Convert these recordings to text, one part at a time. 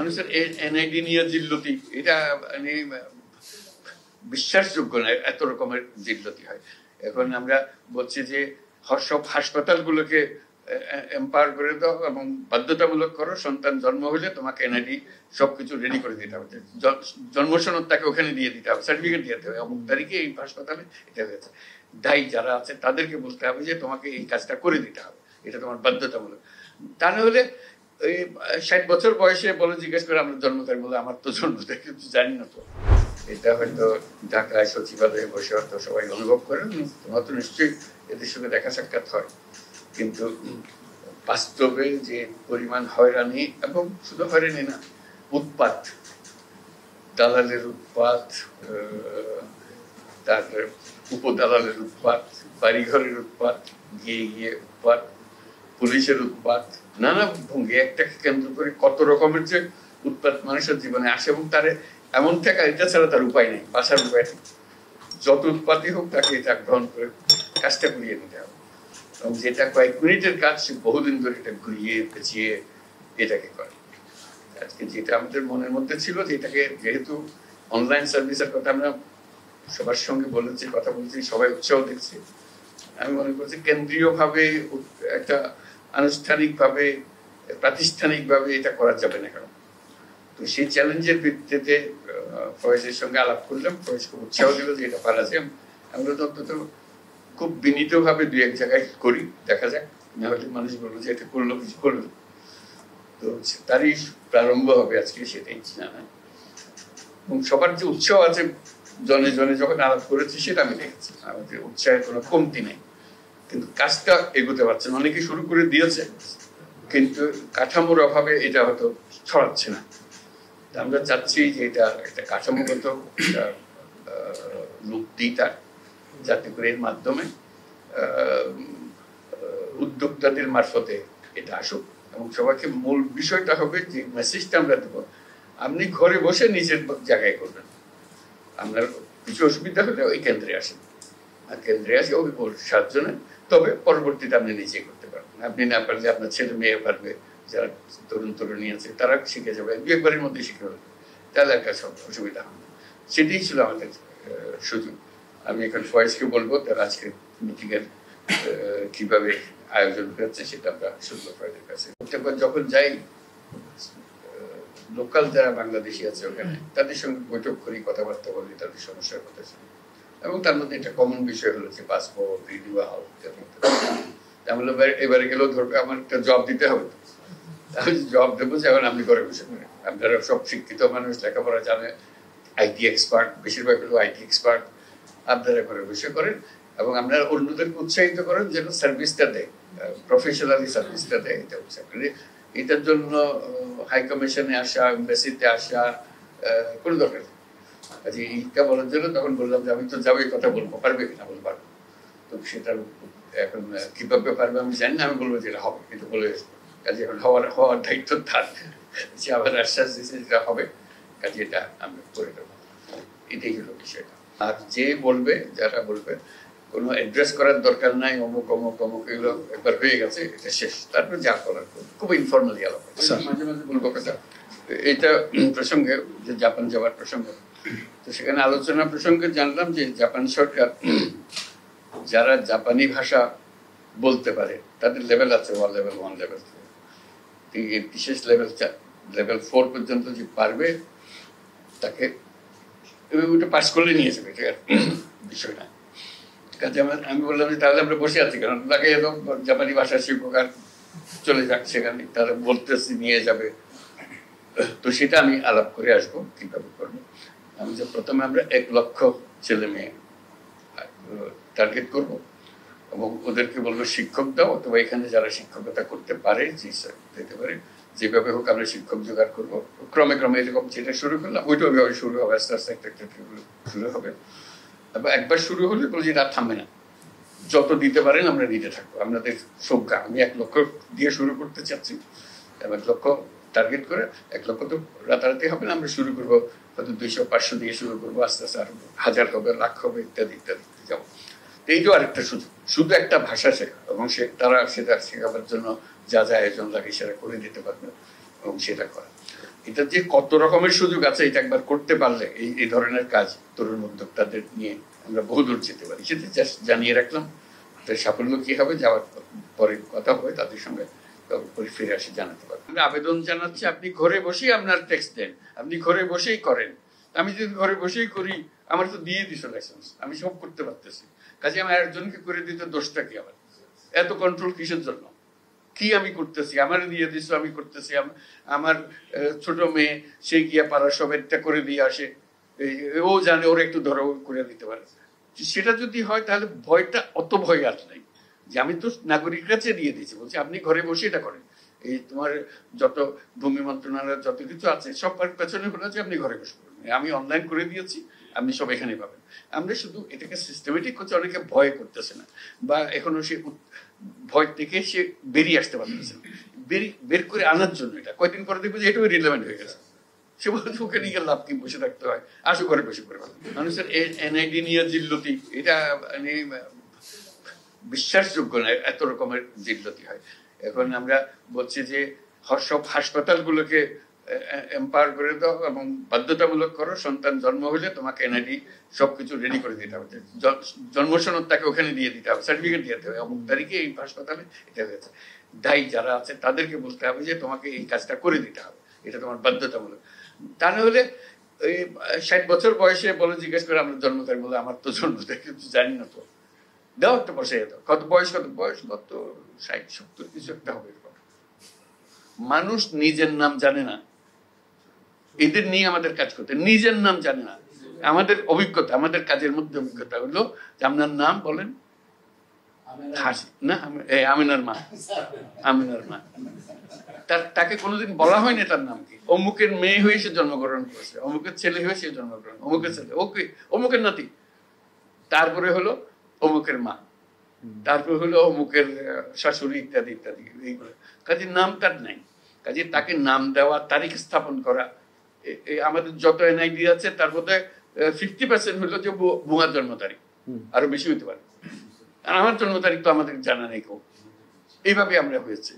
মানুষের এনআইডি নিয়ে জিল্লতি, এটা মানে বিশ্বাসযোগ্য না, এত রকমের জিল্লতি হয়। এখন আমরা বলছি যে সব হাসপাতালগুলোকে এম্পাওয়ার করে দাও এবং বাধ্যতামূলক করো, সন্তান জন্ম হলে তোমাকে এনআইডি সবকিছু রেডি করে দিতে হবে, জন্ম সনদ তাকে ওখানে দিয়ে দিতে হবে, সার্টিফিকেট দিয়ে দিতে হবে, অমুক তারিখে এই হাসপাতালে এটা হয়েছে। দায়ী যারা আছে তাদেরকে বলতে হবে যে তোমাকে এই কাজটা করে দিতে হবে, এটা তোমার বাধ্যতামূলক। তা না হলে ওই 60 বছর বয়সে বলে জিজ্ঞেস করে আমরা জন্ম তারিখ, বলে আমার তো জন্ম তারিখ কিন্তু জানি না। তো এটা হয়তো ঢাকায় সচিবালয়ে বসে হয়তো সবাই অনুভব করেন, তোমার তো নিশ্চয়ই এদের সঙ্গে দেখা সাক্ষাৎ হয়, কিন্তু বাস্তবে যে পরিমাণ হয়রানি, এবং শুধু হয়রানি না, উৎপাত, দালালের উৎপাত, তারপরে উপদালালের উৎপাত, বাড়িঘরের উৎপাত, গিয়ে গিয়ে উৎপাত, পুলিশের উৎপাত, নানা ভঙ্গি একটাকে কেন্দ্র করে কত রকমের যে উৎপাত মানুষের জীবনে আসে, এবং তার এমন টাকা এটা ছাড়া তার উপায় নেই, বাসার উপায় নেই। যত উৎপাতই হোক তাকে এটা গ্রহণ করে কাজটা করিয়ে নিতে হবে, এবং যেটা কয়েক মিনিটের কাজ সে বহুদিন ধরে এটা ঘুরিয়ে পেঁচিয়ে এটাকে করে। আজকে যেটা আমাদের মনের মধ্যে ছিল, যেটাকে যেহেতু অনলাইন সার্ভিসের কথা আমরা সবার সঙ্গে বলেছি, কথা বলছি, সবাই উৎসাহ দিচ্ছি, আমি মনে করছি কেন্দ্রীয়ভাবে একটা আনুষ্ঠানিকভাবে প্রাতিষ্ঠানিকভাবে এটা করা যাবে না। কারণ তো সেই চ্যালেঞ্জের ভিত্তিতে ফয়েজের সঙ্গে আলাপ করলাম, ফয়েজ খুব উৎসাহ দিল যে এটা পারা যায়। আমরা অন্তত খুব বিনীতভাবে দু এক জায়গায় করি, দেখা যাক, না হলে মানুষ বললো যে এটা করলো, কিছু করলো। তো তারই প্রারম্ভ হবে আজকে, সেটাই জানা। এবং সবার যে উৎসাহ আছে জনে জনে যখন আলাপ করেছি, সেটা আমি দেখেছি, আমাদের উৎসাহের কোনো কমতি নেই, কিন্তু কাজটা এগোতে পারছে না। অনেকে শুরু করে দিয়েছে, কিন্তু কাঠামোর অভাবে এটা হয়তো ছড়াচ্ছে না। আমরা চাচ্ছি যে এটা একটা কাঠামোগত রূপ দিই তার, যাতে করে এর মাধ্যমে উদ্যোক্তাদের মারফতে এটা আসুক, এবং সবাইকে মূল বিষয়টা হবে যে মেসেজটা আমরা দেবো, আপনি ঘরে বসে নিজের জায়গায় করবেন, আপনার কিছু অসুবিধা হলে ওই কেন্দ্রে আসেন, আর কেন্দ্রে আসে ওই 7 জনে, তবে পরবর্তীতে আপনি নিজে করতে পারবেন। আপনি না পারলে আপনার ছেলে মেয়ে পারবে, যারা তরুণ তরুণী আছে তারা শিখে যাবে, 2-1 বারের মধ্যে শিখে যাবে, তাহলে একটা অসুবিধা হবে না। সেটাই ছিল আমাদের সুযোগ। আমি এখন ফয়েজকে বলবো তার আজকে মিটিং এর কিভাবে আয়োজন হচ্ছে সেটা আমরা শুনবো ফয়েজের কাছে। যখন যাই লোকাল যারা বাংলাদেশি আছে ওখানে, তাদের সঙ্গে বৈঠক করি, কথাবার্তা বলি, তাদের সমস্যার কথা শুনি, এবং তার মধ্যে একটা কমন বিষয় হলো যে পাসপোর্ট রিনিউয়াল। এবারে গেলেও ধরবে আমার একটা জব দিতে হবে, আমি জব দেবো যে এখন আপনি করে বসে করেন। আপনারা সব শিক্ষিত মানুষ, লেখাপড়া জানে, আইটি এক্সপার্ট, বেশিরভাগ হলো আইটি এক্সপার্ট, আপনারা করে বসে করেন, এবং আপনারা অন্যদেরকে উৎসাহিত করেন যেন সার্ভিসটা দেয়, প্রফেশনালি সার্ভিসটা দেয়। এটা হচ্ছে এটার জন্য হাই কমিশনে আসা, এমবাসিতে আসা কোনো দরকার নেই। আচ্ছা, এইটা বলার জন্য তখন বললাম যে আমি তো যাবো, কথা বলবো, পারবে কিনা, বলবো পারবো। তো সেটা এখন কিভাবে পারবে আমি জানি না, আমি বলবো যেটা হবে, কিন্তু বলে কাজে এখন হওয়ার দায়িত্ব তার, যে আবার আশ্বাস দিচ্ছে যেটা হবে, কাজে এটা আমি করে দেবো। এটাই হলো বিষয়টা। আর যে বলবে, যারা বলবে কোনো অ্যাড্রেস করার দরকার নাই, অমুক অমুক অমুক, এগুলো একবার হয়ে গেছে, এটা শেষ, তারপরে যা করার খুব ইনফর্মালি আলাপ। মাঝে মাঝে বলবো কথা, এটা প্রসঙ্গে যে জাপান যাওয়ার প্রসঙ্গ, তো সেখানে আলোচনা প্রসঙ্গে জানলাম যে জাপান সরকার যারা জাপানি ভাষা বলতে পারে তাদের লেভেল আছে, লেভেল 1, লেভেল 2, বিশেষ লেভেল 4 পর্যন্ত যে পারবে তাকে ওটা পাস করলে নিয়ে যাবে, ঠিক আছে, বিষয় না। কাজে আমি বললাম যে তাহলে আমরা বসে আছি, কারণ তাকে একদম জাপানি ভাষা শিক্ষক আর চলে যাক সেখানে, তারা বলতেছি নিয়ে যাবে। তো সেটা আমি আলাপ করে আসবো কিভাবে করবো। আমি যে প্রথমে আমরা 1 লক্ষ ছেলে মেয়ে টার্গেট করবো, এবং ওদেরকে বলবো শিক্ষক দাও, অথবা এখানে যারা শিক্ষকতা করতে পারে, দিতে পারে, যেভাবে হোক আমরা শিক্ষক জোগাড় করবো। ক্রমে ক্রমে এরকম যেটা শুরু করলাম ওইটা ওইভাবে শুরু হবে, আস্তে আস্তে একটা শুরু হবে। এবং একবার শুরু হলে বলছি রাত থামবে না, যত দিতে পারেন আমরা দিতে থাকবো। আপনাদের সংখ্যা আমি 1 লক্ষ দিয়ে শুরু করতে চাচ্ছি, 1 লক্ষ টার্গেট করে, 1 লক্ষ তো রাতারাতি হবে না, আমরা শুরু করবো হয়তো 200-500 দিয়ে শুরু করবো, আস্তে আস্তে আরো 1000 হবে, লাখ হবে, ইত্যাদি ইত্যাদি যাবো। এইটাও আরেকটা সুযোগ, শুধু একটা ভাষা শেখা, এবং তারা সেটা শেখাবার জন্য যা যা আয়োজন লাগে সেটা করে দিতে পারবে, এবং সেটা করা। এটা যে কত রকমের সুযোগ আছে এটা একবার করতে পারলে এই ধরনের কাজ তরুণ উদ্যোক্তাদের নিয়ে আমরা বহুদূর যেতে পারি। সেটা জাস্ট জানিয়ে রাখলাম। সাফল্য কি হবে যাওয়ার পরে কথা হবে তাদের সঙ্গে, ফিরে আসে জানাতে পারবেন। আমরা আবেদন জানাচ্ছি আপনি ঘরে বসেই আপনার ট্যাক্স দেন, আপনি ঘরে বসেই করেন। আমি যদি ঘরে বসেই করি, আমার তো দিয়ে দিস লাইসেন্স, আমি সব করতে পারতেছি, কাজে আমি একজনকে করে দিতে দোষটা কি? আমার এত কন্ট্রোল কিসের জন্য? কি আমি করতেছি? আমার দিয়ে দিস, আমি করতেছি। আমার ছোট মেয়ে সে গিয়া পাড়ার সব একটা করে দিয়ে আসে, ও জানে ওরা একটু ধরো করে দিতে পারে। সেটা যদি হয় তাহলে ভয়টা অত ভয় আর নাই, যে আমি তো নাগরিক কাছে দিয়ে দিয়েছি, বলছি আপনি ঘরে বসে এটা করেন। এই তোমার যত ভূমি মন্ত্রণালয় যত কিছু আছে সব পেছনে হলো যে আপনি ঘরে বসে করবেন, আমি অনলাইন করে দিয়েছি, আপনি সব এখানে পাবেন। আমরা শুধু এটাকে সিস্টেমেটিক করছি, অনেকে ভয় করতেছে না, বা এখনো সে ভয় থেকে সে বেরিয়ে আসতে পারতেছে না। বের করে আনার জন্য এটা কয়েকদিন পরে দেখবো যে এটাও রিলেভেন্ট হয়ে গেছে। সে বলছে ওকে নিয়ে লাভ কি, বসে থাকতে হয়, আসো ঘরে বসে করে পারবেন। মানুষের এনআইডি নিয়ে জিল্লতি, এটা বিশ্বাসযোগ্য না, এত রকমের জিল্লতি হয়। এখন আমরা বলছি যে সব হাসপাতালগুলোকে এম্পাওয়ার করে দাও এবং বাধ্যতামূলক করো, সন্তান জন্ম হলে তোমাকে এনআইডি সবকিছু রেডি করে দিতে হবে, জন্ম সনদ তাকে ওখানে দিয়ে দিতে হবে, সার্টিফিকেট দিতে হবে, অমুক তারিখে এই হাসপাতালে এটা হয়েছে। দায়ী যারা আছে তাদেরকে বলতে হবে যে তোমাকে এই কাজটা করে দিতে হবে, এটা তোমার বাধ্যতামূলক। তা না হলে ওই 60 বছর বয়সে বলে জিজ্ঞেস করে আমরা জন্ম তারিখ, বলে আমার তো জন্ম তারিখ কিন্তু জানি না, তো দাও একটা বসে যেত, কত বয়স কত 60 70 কিছু একটা হবে। মানুষ নিজের নাম জানে না, এদের নিয়ে আমাদের কাজ করতে, নিজের নাম জানে না। আমাদের অভিজ্ঞতা, আমাদের কাজের মধ্যে অভিজ্ঞতা হলো যে আপনার নাম বলেন, না আমিনার মা, আমিনার মা, তাকে কোনোদিন বলা হয়নি তার নাম কি, অমুকের মেয়ে হয়ে সে জন্মগ্রহণ করেছে, অমুকের ছেলে হয়ে সে জন্মগ্রহণ, অমুকের ছেলে, ওকে অমুকের নাতি, তারপরে হলো অমুকের মা, তারপরে হলো অমুকের শাশুড়ি, ইত্যাদি ইত্যাদি। এইগুলো কাজে নাম তার নাই, কাজে তাকে নাম দেওয়া, তারিখ স্থাপন করা। আমাদের যত এনআইডি আছে তার মধ্যে 50% হলো যে ভুয়া জন্ম তারিখ, আরো বেশি হইতে পারে। আর আমার জন্ম তারিখ তো আমাদের জানা নেই কেউ। এইভাবে আমরা হয়েছে।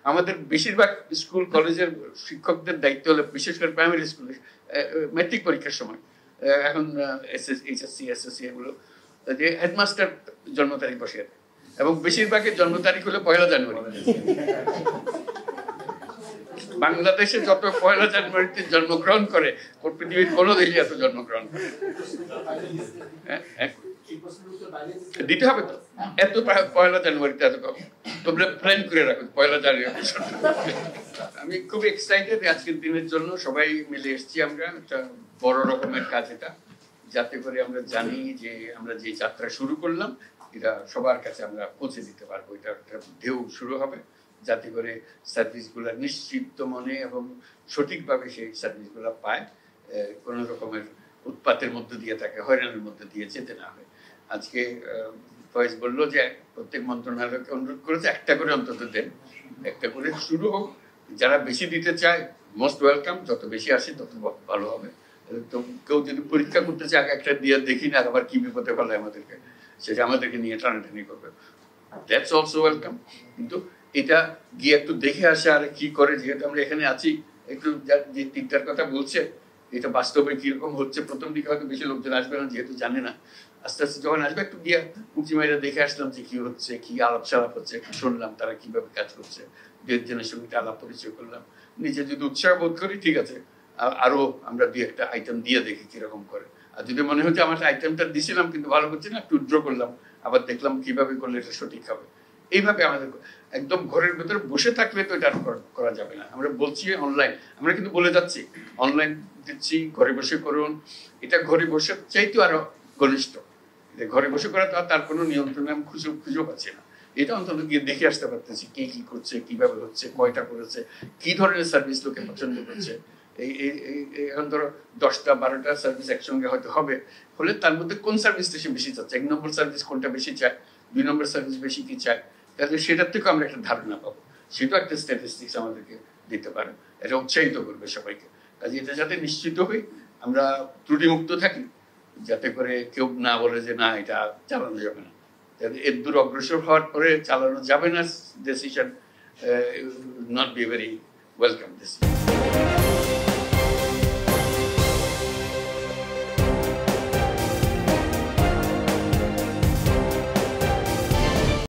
আমাদের বেশিরভাগ স্কুল কলেজের শিক্ষকদের দায়িত্ব হলো, বিশেষ করে প্রাইমারি স্কুলে ম্যাট্রিক পরীক্ষার সময়, এখন এইচএসসি এসএসসি এগুলো, যে হেডমাস্টার জন্ম তারিখ বসিয়ে দেয়, এবং বেশিরভাগের জন্ম তারিখ হলো 1 জানুয়ারি। বাংলাদেশে যত 1 জানুয়ারিতে জন্মগ্রহণ করে, পৃথিবীর কোনো দেশে এত জন্মগ্রহণ করে দিতে হবে তো, এত 1 জানুয়ারিতে এত তোমরা প্ল্যান করে রাখো 1 জানুয়ারি। আমি খুব এক্সাইটেড আজকের দিনের জন্য, সবাই মিলে এসেছি আমরা, একটা বড় রকমের কাজ এটা, যাতে করে আমরা জানি যে আমরা যে যাত্রা শুরু করলাম এটা সবার কাছে আমরা পৌঁছে দিতে পারবো। এটা একটা ঢেউ শুরু হবে, যাতে করে সার্ভিসগুলো নিশ্চিত মনে এবং সঠিকভাবে সেই সার্ভিসগুলো পায়, কোনো রকমের উৎপাতের মধ্যে দিয়ে তাকে হয়রানির মধ্যে দিয়ে যেতে না হয়। আজকে ফয়েজ বললো যে প্রত্যেক মন্ত্রণালয়কে অনুরোধ করেছে একটা করে অন্তত দেন, একটা করে শুরু হোক। যারা বেশি দিতে চায় মোস্ট ওয়েলকাম, যত বেশি আসে তত ভালো হবে। তো কেউ যদি পরীক্ষা করতে চায় একটা দিয়ে দেখি না আবার কি বিপদে ফেলে আমাদেরকে, সেটা আমাদেরকে নিয়ে টানাটানি করবে, দ্যাটস অলসো ওয়েলকাম। কিন্তু এটা গিয়ে একটু দেখে আসে আর কি করে, যেহেতু আমরা এখানে আছি, একটু যে 3টার কথা বলছে এটা বাস্তবে কিরকম হচ্ছে, প্রথম দিকে হয়তো বেশি লোকজন আসবে না যেহেতু জানে না, আস্তে আস্তে যখন আসবে একটু গিয়ে উঁচি মাইরা দেখে আসলাম যে কি হচ্ছে, কি আলাপ সালাপ হচ্ছে, একটু শুনলাম তারা কিভাবে কাজ করছে, দু একজনের সঙ্গে আলাপ পরিচয় করলাম, নিজে যদি উৎসাহ বোধ করি ঠিক আছে, আরো আমরা 2-1টা আইটেম দিয়ে দেখি কিরকম করে। আর যদি মনে হচ্ছে আমার আইটেমটা দিছিলাম কিন্তু ভালো করছে না, একটু উইথড্র করলাম, আবার দেখলাম কিভাবে করলে এটা সঠিক হবে। এইভাবে আমাদের একদম ঘরের ভেতরে বসে থাকলে তো এটা করা যাবে না। আমরা বলছি অনলাইন, আমরা কিন্তু বলে যাচ্ছি অনলাইন দিচ্ছি, ঘরে বসে করুন। এটা ঘরে বসে চাইতেও আরো ঘনিষ্ঠ, ঘরে বসে করা তো তার কোনো নিয়ন্ত্রণ আমি খুঁজে পাচ্ছি না। এটা অন্তত গিয়ে দেখে আসতে পারতেছি কে কি করছে, কিভাবে হচ্ছে, কয়টা করেছে, কি ধরনের সার্ভিস লোকে পছন্দ করছে। এখন ধরো 10টা-12টা সার্ভিস একসঙ্গে হয়তো হলে তার মধ্যে কোন সার্ভিসটা সে বেশি চাচ্ছে, 1 নম্বর সার্ভিস কোনটা বেশি চায়, 2 নম্বর সার্ভিস বেশি কি চায়, তাহলে সেটার থেকে আমরা একটা ধারণা পাবো। সেটাও একটা স্ট্যাটিস্টিক্স আমাদেরকে দিতে পারে, এটা উৎসাহিত করবে সবাইকে। কাজে এটা যাতে নিশ্চিত হই আমরা ত্রুটিমুক্ত থাকি, যাতে করে কেউ না বলে যে না এটা চালানো যাবে না। এর দূর অগ্রসর হওয়ার পরে চালানো যাবে না decision not be very welcome decision.